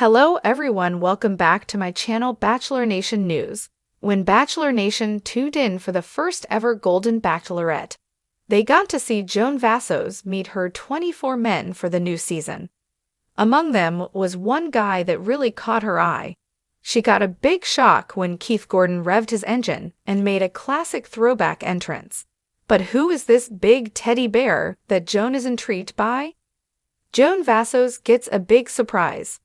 Hello everyone, welcome back to my channel Bachelor Nation News. When Bachelor Nation tuned in for the first ever Golden Bachelorette, they got to see Joan Vassos meet her 24 men for the new season. Among them was one guy that really caught her eye. She got a big shock when Keith Gordon revved his engine and made a classic throwback entrance. But who is this big teddy bear that Joan is intrigued by? Joan Vassos gets a big surprise.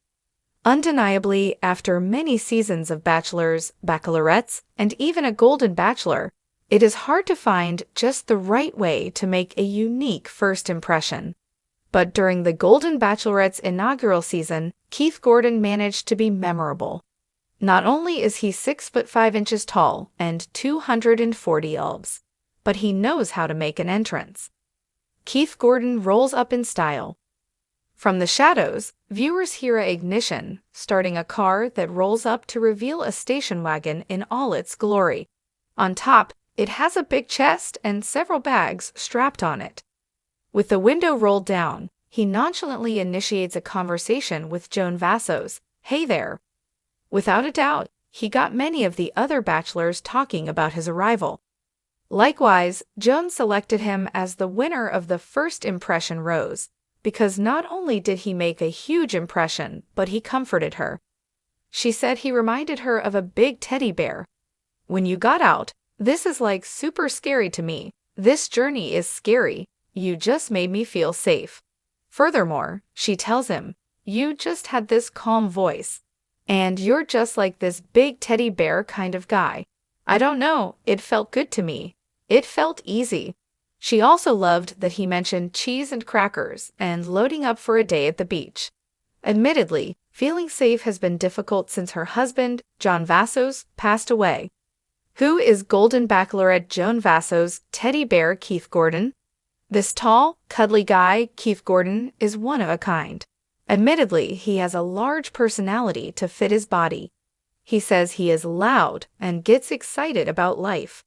Undeniably, after many seasons of bachelors, bachelorettes, and even a golden bachelor, it is hard to find just the right way to make a unique first impression. But during the Golden Bachelorette's inaugural season, Keith Gordon managed to be memorable. Not only is he 6'5" tall and 240 lbs, but he knows how to make an entrance. Keith Gordon rolls up in style. From the shadows, viewers hear an ignition, starting a car that rolls up to reveal a station wagon in all its glory. On top, it has a big chest and several bags strapped on it. With the window rolled down, he nonchalantly initiates a conversation with Joan Vassos. "Hey there." Without a doubt, he got many of the other bachelors talking about his arrival. Likewise, Joan selected him as the winner of the First Impression Rose, because not only did he make a huge impression, but he comforted her. She said he reminded her of a big teddy bear. "When you got out, this is like super scary to me. This journey is scary. You just made me feel safe." Furthermore, she tells him, "You just had this calm voice. And you're just like this big teddy bear kind of guy. I don't know, it felt good to me. It felt easy." She also loved that he mentioned cheese and crackers and loading up for a day at the beach. Admittedly, feeling safe has been difficult since her husband, Joan Vassos, passed away. Who is Golden Bachelorette Joan Vassos' teddy bear Keith Gordon? This tall, cuddly guy, Keith Gordon, is one of a kind. Admittedly, he has a large personality to fit his body. He says he is loud and gets excited about life.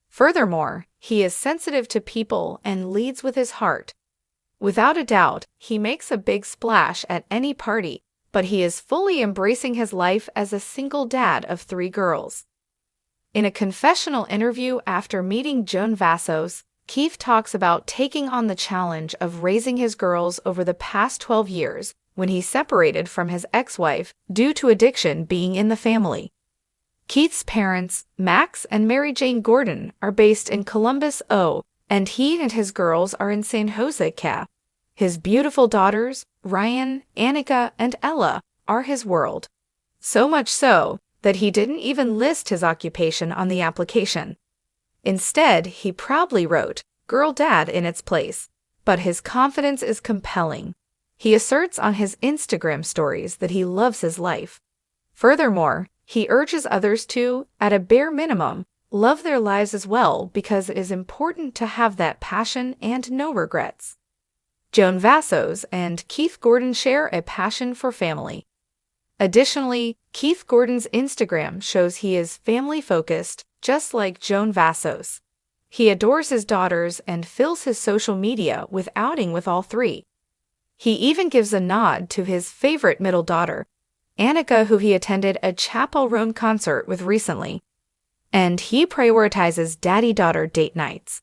Furthermore, he is sensitive to people and leads with his heart. Without a doubt, he makes a big splash at any party, but he is fully embracing his life as a single dad of 3 girls. In a confessional interview after meeting Joan Vassos, Keith talks about taking on the challenge of raising his girls over the past 12 years when he separated from his ex-wife due to addiction being in the family. Keith's parents, Max and Mary Jane Gordon, are based in Columbus, Ohio, and he and his girls are in San Jose, California. His beautiful daughters, Ryan, Annika, and Ella, are his world. So much so that he didn't even list his occupation on the application. Instead, he proudly wrote "Girl Dad" in its place. But his confidence is compelling. He asserts on his Instagram stories that he loves his life. Furthermore, he urges others to, at a bare minimum, love their lives as well because it is important to have that passion and no regrets. Joan Vassos and Keith Gordon share a passion for family. Additionally, Keith Gordon's Instagram shows he is family-focused, just like Joan Vassos. He adores his daughters and fills his social media with outing with all 3. He even gives a nod to his favorite middle daughter, Annika, who he attended a Chappell Roan concert with recently. And he prioritizes daddy-daughter date nights.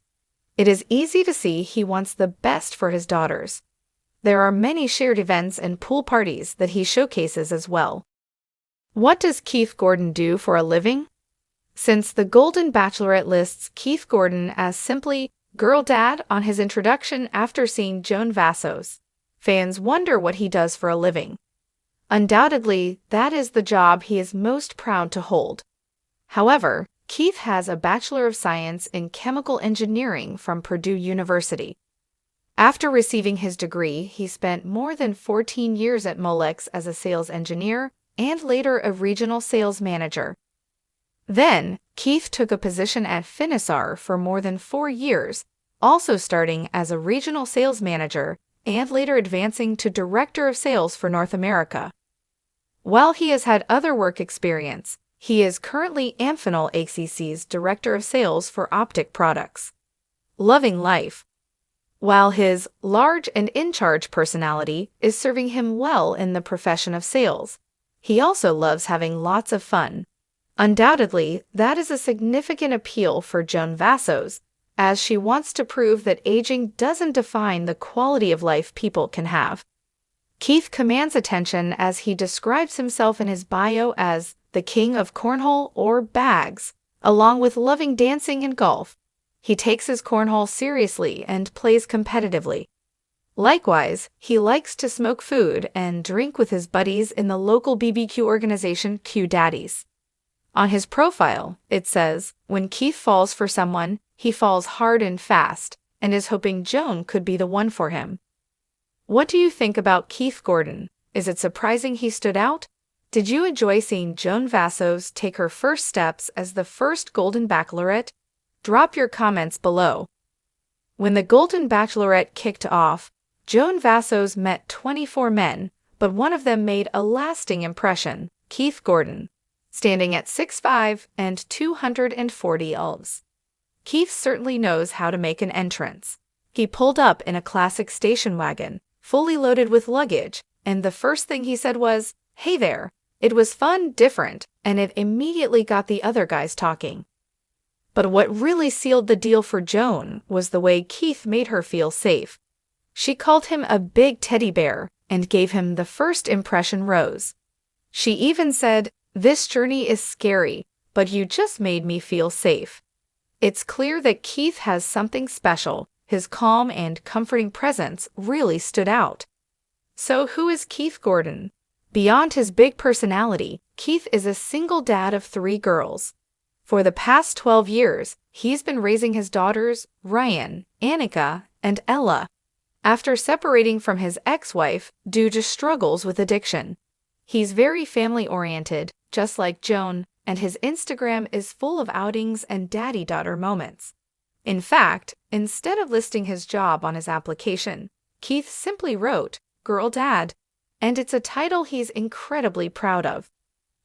It is easy to see he wants the best for his daughters. There are many shared events and pool parties that he showcases as well. What does Keith Gordon do for a living? Since the Golden Bachelorette lists Keith Gordon as simply "Girl Dad" on his introduction after seeing Joan Vassos, fans wonder what he does for a living. Undoubtedly, that is the job he is most proud to hold. However, Keith has a Bachelor of Science in Chemical Engineering from Purdue University. After receiving his degree, he spent more than 14 years at Molex as a sales engineer and later a regional sales manager. Then, Keith took a position at Finisar for more than 4 years, also starting as a regional sales manager and later advancing to Director of Sales for North America. While he has had other work experience, he is currently Amphenol ACC's Director of Sales for Optic Products. Loving life. While his large and in-charge personality is serving him well in the profession of sales, He also loves having lots of fun. Undoubtedly, that is a significant appeal for Joan Vassos, as she wants to prove that aging doesn't define the quality of life people can have. Keith commands attention as he describes himself in his bio as the king of cornhole or bags, along with loving dancing and golf. He takes his cornhole seriously and plays competitively. Likewise, he likes to smoke food and drink with his buddies in the local BBQ organization Q Daddies. On his profile, it says, when Keith falls for someone, he falls hard and fast, and is hoping Joan could be the one for him. What do you think about Keith Gordon? Is it surprising he stood out? Did you enjoy seeing Joan Vassos take her first steps as the first Golden Bachelorette? Drop your comments below. When the Golden Bachelorette kicked off, Joan Vassos met 24 men, but one of them made a lasting impression, Keith Gordon, standing at 6'5" and 240 elves. Keith certainly knows how to make an entrance. He pulled up in a classic station wagon, fully loaded with luggage, and the first thing he said was, "Hey there." It was fun, different, and it immediately got the other guys talking. But what really sealed the deal for Joan was the way Keith made her feel safe. She called him a big teddy bear and gave him the first impression rose. She even said, "This journey is scary, but you just made me feel safe." It's clear that Keith has something special. His calm and comforting presence really stood out. So who is Keith Gordon? Beyond his big personality, Keith is a single dad of 3 girls. For the past 12 years, he's been raising his daughters, Ryan, Annika, and Ella, after separating from his ex-wife due to struggles with addiction. He's very family-oriented, just like Joan, and his Instagram is full of outings and daddy-daughter moments. In fact, instead of listing his job on his application, Keith simply wrote, "Girl Dad," and it's a title he's incredibly proud of.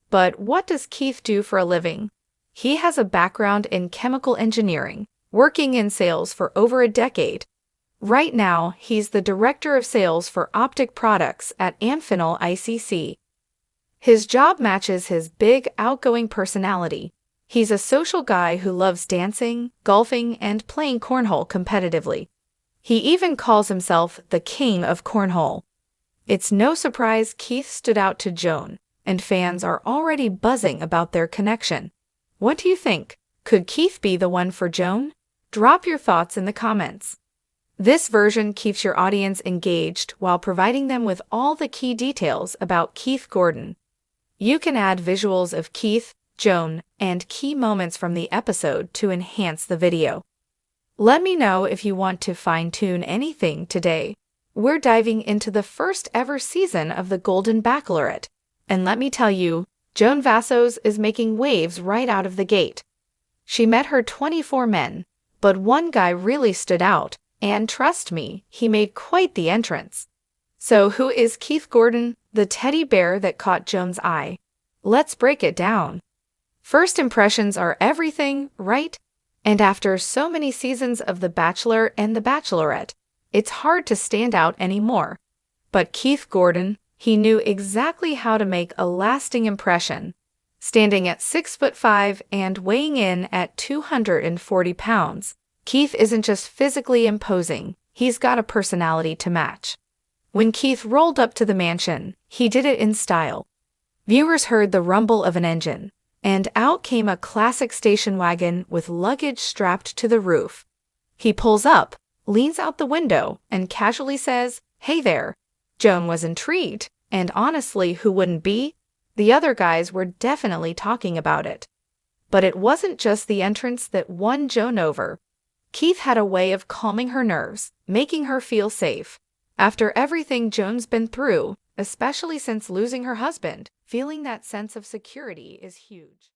But what does Keith do for a living? He has a background in chemical engineering, working in sales for over a decade. Right now, he's the director of sales for optic products at Amphenol ICC. His job matches his big, outgoing personality. He's a social guy who loves dancing, golfing, and playing cornhole competitively. He even calls himself the king of cornhole. It's no surprise Keith stood out to Joan, and fans are already buzzing about their connection. What do you think? Could Keith be the one for Joan? Drop your thoughts in the comments. This version keeps your audience engaged while providing them with all the key details about Keith Gordon. You can add visuals of Keith, Joan, and key moments from the episode to enhance the video. Let me know if you want to fine-tune anything today. We're diving into the first ever season of the Golden Bachelorette, and let me tell you, Joan Vassos is making waves right out of the gate. She met her 24 men, but one guy really stood out, and trust me, he made quite the entrance. So who is Keith Gordon, the teddy bear that caught Joan's eye? Let's break it down. First impressions are everything, right? And after so many seasons of The Bachelor and The Bachelorette, it's hard to stand out anymore. But Keith Gordon, he knew exactly how to make a lasting impression. Standing at 6'5" and weighing in at 240 pounds, Keith isn't just physically imposing, he's got a personality to match. When Keith rolled up to the mansion, he did it in style. Viewers heard the rumble of an engine, and out came a classic station wagon with luggage strapped to the roof. He pulls up, leans out the window, and casually says, "Hey there." Joan was intrigued, and honestly, who wouldn't be? The other guys were definitely talking about it. But it wasn't just the entrance that won Joan over. Keith had a way of calming her nerves, making her feel safe. After everything Joan's been through, especially since losing her husband, feeling that sense of security is huge.